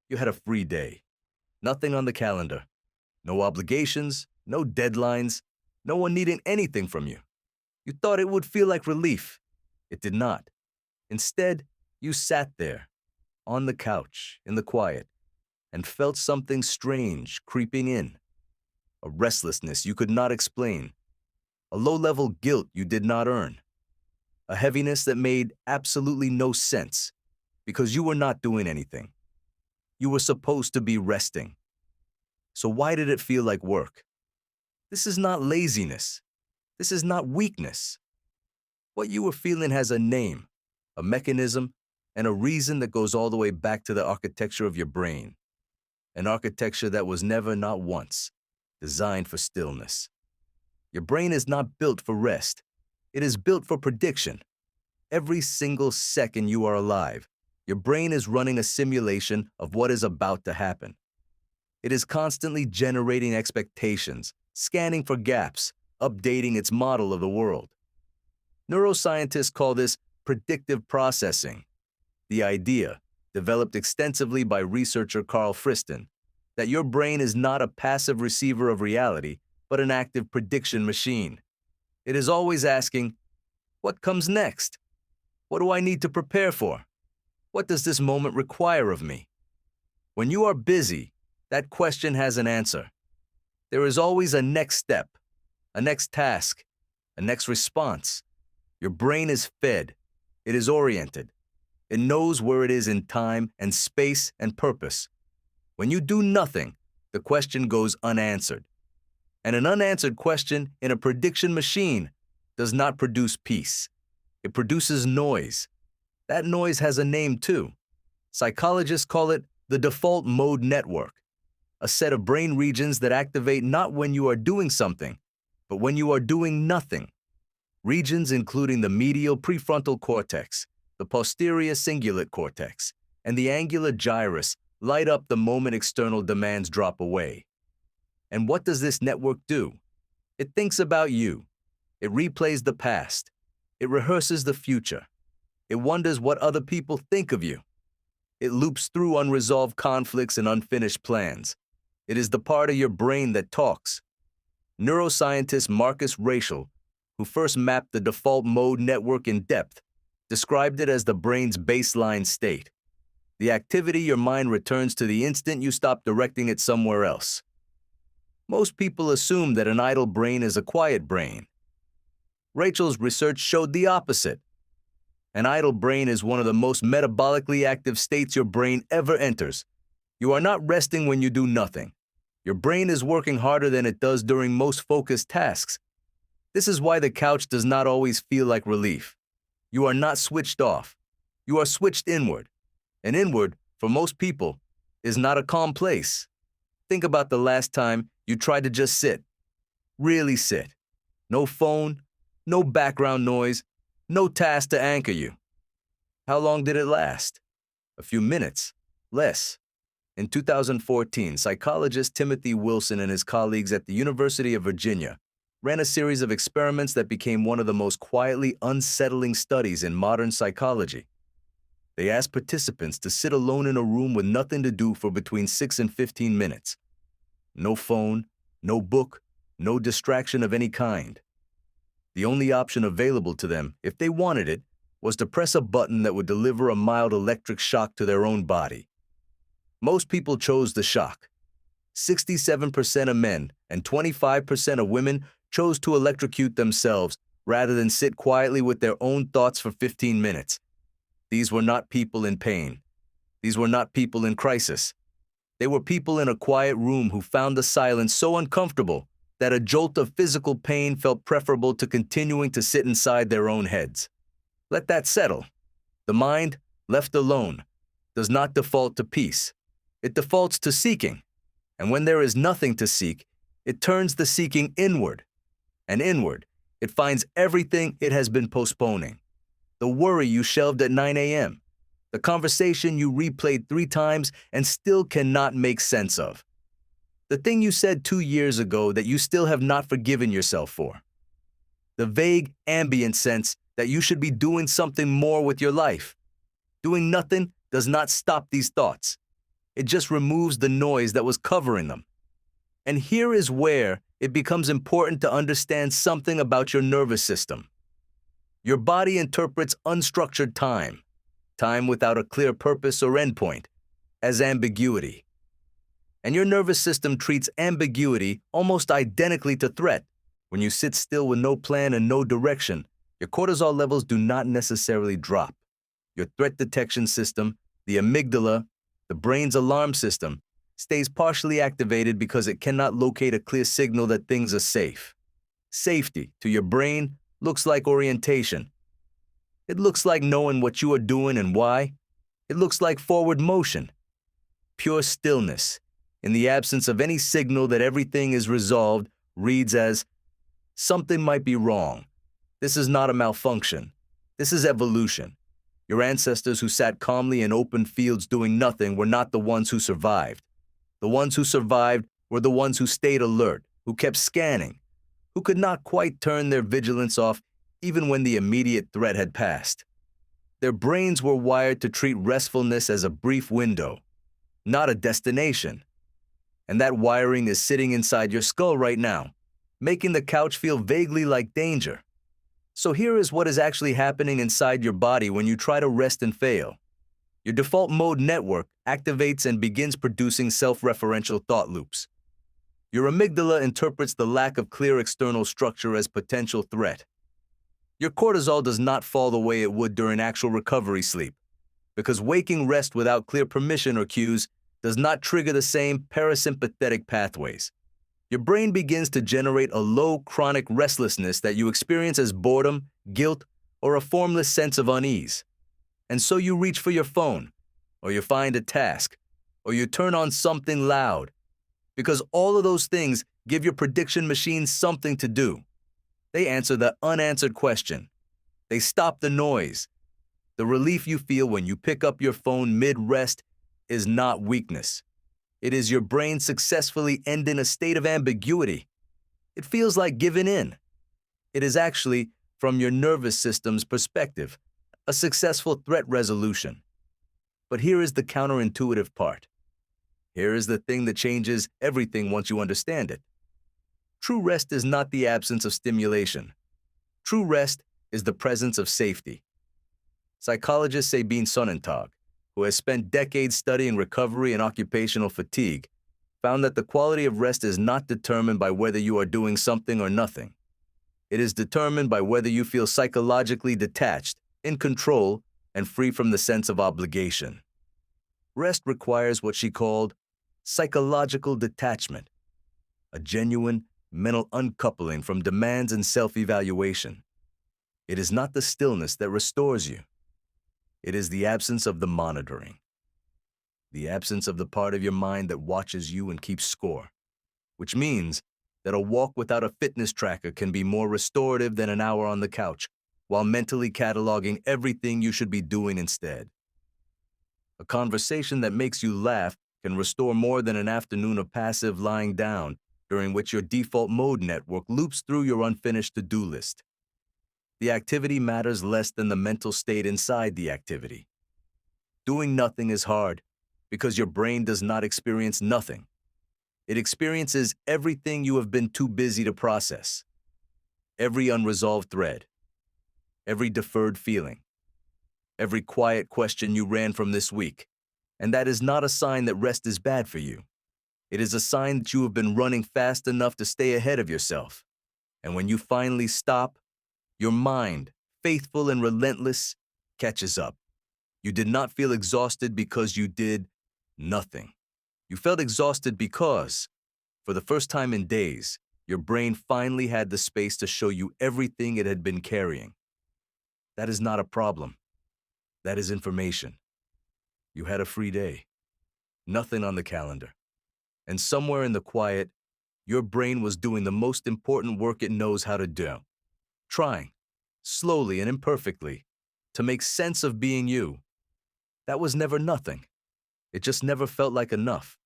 You had a free day. Nothing on the calendar. No obligations, no deadlines, no one needing anything from you. You thought it would feel like relief. It did not. Instead, you sat there, on the couch, in the quiet, and felt something strange creeping in. A restlessness you could not explain. A low-level guilt you did not earn. A heaviness that made absolutely no sense because you were not doing anything. You were supposed to be resting. So why did it feel like work? This is not laziness. This is not weakness. What you were feeling has a name, a mechanism, and a reason that goes all the way back to the architecture of your brain. An architecture that was never, not once, designed for stillness. Your brain is not built for rest. It is built for prediction. Every single second you are alive, your brain is running a simulation of what is about to happen. It is constantly generating expectations, scanning for gaps, updating its model of the world. Neuroscientists call this predictive processing. The idea, developed extensively by researcher Carl Friston, that your brain is not a passive receiver of reality, but an active prediction machine. It is always asking, what comes next? What do I need to prepare for? What does this moment require of me? When you are busy, that question has an answer. There is always a next step, a next task, a next response. Your brain is fed. It is oriented. It knows where it is in time and space and purpose. When you do nothing, the question goes unanswered. And an unanswered question in a prediction machine does not produce peace. It produces noise. That noise has a name too. Psychologists call it the default mode network, a set of brain regions that activate not when you are doing something, but when you are doing nothing. Regions including the medial prefrontal cortex, the posterior cingulate cortex, and the angular gyrus light up the moment external demands drop away. And what does this network do? It thinks about you. It replays the past. It rehearses the future. It wonders what other people think of you. It loops through unresolved conflicts and unfinished plans. It is the part of your brain that talks. Neuroscientist Marcus Raschel, who first mapped the default mode network in depth, described it as the brain's baseline state, the activity your mind returns to the instant you stop directing it somewhere else. Most people assume that an idle brain is a quiet brain. Rachel's research showed the opposite. An idle brain is one of the most metabolically active states your brain ever enters. You are not resting when you do nothing. Your brain is working harder than it does during most focused tasks. This is why the couch does not always feel like relief. You are not switched off. You are switched inward. And inward, for most people, is not a calm place. Think about the last time you tried to just sit. Really sit. No phone, no background noise, no task to anchor you. How long did it last? A few minutes. Less. In 2014, psychologist Timothy Wilson and his colleagues at the University of Virginia ran a series of experiments that became one of the most quietly unsettling studies in modern psychology. They asked participants to sit alone in a room with nothing to do for between 6 and 15 minutes. No phone, no book, no distraction of any kind. The only option available to them, if they wanted it, was to press a button that would deliver a mild electric shock to their own body. Most people chose the shock. 67% of men and 25% of women chose to electrocute themselves rather than sit quietly with their own thoughts for 15 minutes. These were not people in pain. These were not people in crisis. They were people in a quiet room who found the silence so uncomfortable that a jolt of physical pain felt preferable to continuing to sit inside their own heads. Let that settle. The mind, left alone, does not default to peace. It defaults to seeking. And when there is nothing to seek, it turns the seeking inward. And inward, it finds everything it has been postponing. The worry you shelved at 9 a.m., the conversation you replayed 3 times and still cannot make sense of. The thing you said 2 years ago that you still have not forgiven yourself for. The vague, ambient sense that you should be doing something more with your life. Doing nothing does not stop these thoughts. It just removes the noise that was covering them. And here is where it becomes important to understand something about your nervous system. Your body interprets unstructured time, time without a clear purpose or endpoint, as ambiguity. And your nervous system treats ambiguity almost identically to threat. When you sit still with no plan and no direction, your cortisol levels do not necessarily drop. Your threat detection system, the amygdala, the brain's alarm system, stays partially activated because it cannot locate a clear signal that things are safe. Safety, to your brain, looks like orientation. It looks like knowing what you are doing and why. It looks like forward motion. Pure stillness, in the absence of any signal that everything is resolved, reads as, something might be wrong. This is not a malfunction. This is evolution. Your ancestors who sat calmly in open fields doing nothing were not the ones who survived. The ones who survived were the ones who stayed alert, who kept scanning, who could not quite turn their vigilance off even when the immediate threat had passed. Their brains were wired to treat restfulness as a brief window, not a destination. And that wiring is sitting inside your skull right now, making the couch feel vaguely like danger. So here is what is actually happening inside your body when you try to rest and fail. Your default mode network activates and begins producing self-referential thought loops. Your amygdala interprets the lack of clear external structure as potential threat. Your cortisol does not fall the way it would during actual recovery sleep, because waking rest without clear permission or cues does not trigger the same parasympathetic pathways. Your brain begins to generate a low chronic restlessness that you experience as boredom, guilt, or a formless sense of unease. And so you reach for your phone, or you find a task, or you turn on something loud, because all of those things give your prediction machine something to do. They answer the unanswered question. They stop the noise. The relief you feel when you pick up your phone mid-rest is not weakness. It is your brain successfully ending a state of ambiguity. It feels like giving in. It is actually, from your nervous system's perspective, a successful threat resolution. But here is the counterintuitive part. Here is the thing that changes everything once you understand it. True rest is not the absence of stimulation. True rest is the presence of safety. Psychologist Sabine Sonnentag, who has spent decades studying recovery and occupational fatigue, found that the quality of rest is not determined by whether you are doing something or nothing. It is determined by whether you feel psychologically detached, in control, and free from the sense of obligation. Rest requires what she called psychological detachment, a genuine mental uncoupling from demands and self-evaluation. It is not the stillness that restores you. It is the absence of the monitoring, the absence of the part of your mind that watches you and keeps score, which means that a walk without a fitness tracker can be more restorative than an hour on the couch, while mentally cataloging everything you should be doing instead. A conversation that makes you laugh can restore more than an afternoon of passive lying down, during which your default mode network loops through your unfinished to-do list. The activity matters less than the mental state inside the activity. Doing nothing is hard because your brain does not experience nothing. It experiences everything you have been too busy to process. Every unresolved thread, every deferred feeling, every quiet question you ran from this week. And that is not a sign that rest is bad for you. It is a sign that you have been running fast enough to stay ahead of yourself. And when you finally stop, your mind, faithful and relentless, catches up. You did not feel exhausted because you did nothing. You felt exhausted because, for the first time in days, your brain finally had the space to show you everything it had been carrying. That is not a problem. That is information. You had a free day. Nothing on the calendar. And somewhere in the quiet, your brain was doing the most important work it knows how to do. Trying, slowly and imperfectly, to make sense of being you. That was never nothing. It just never felt like enough.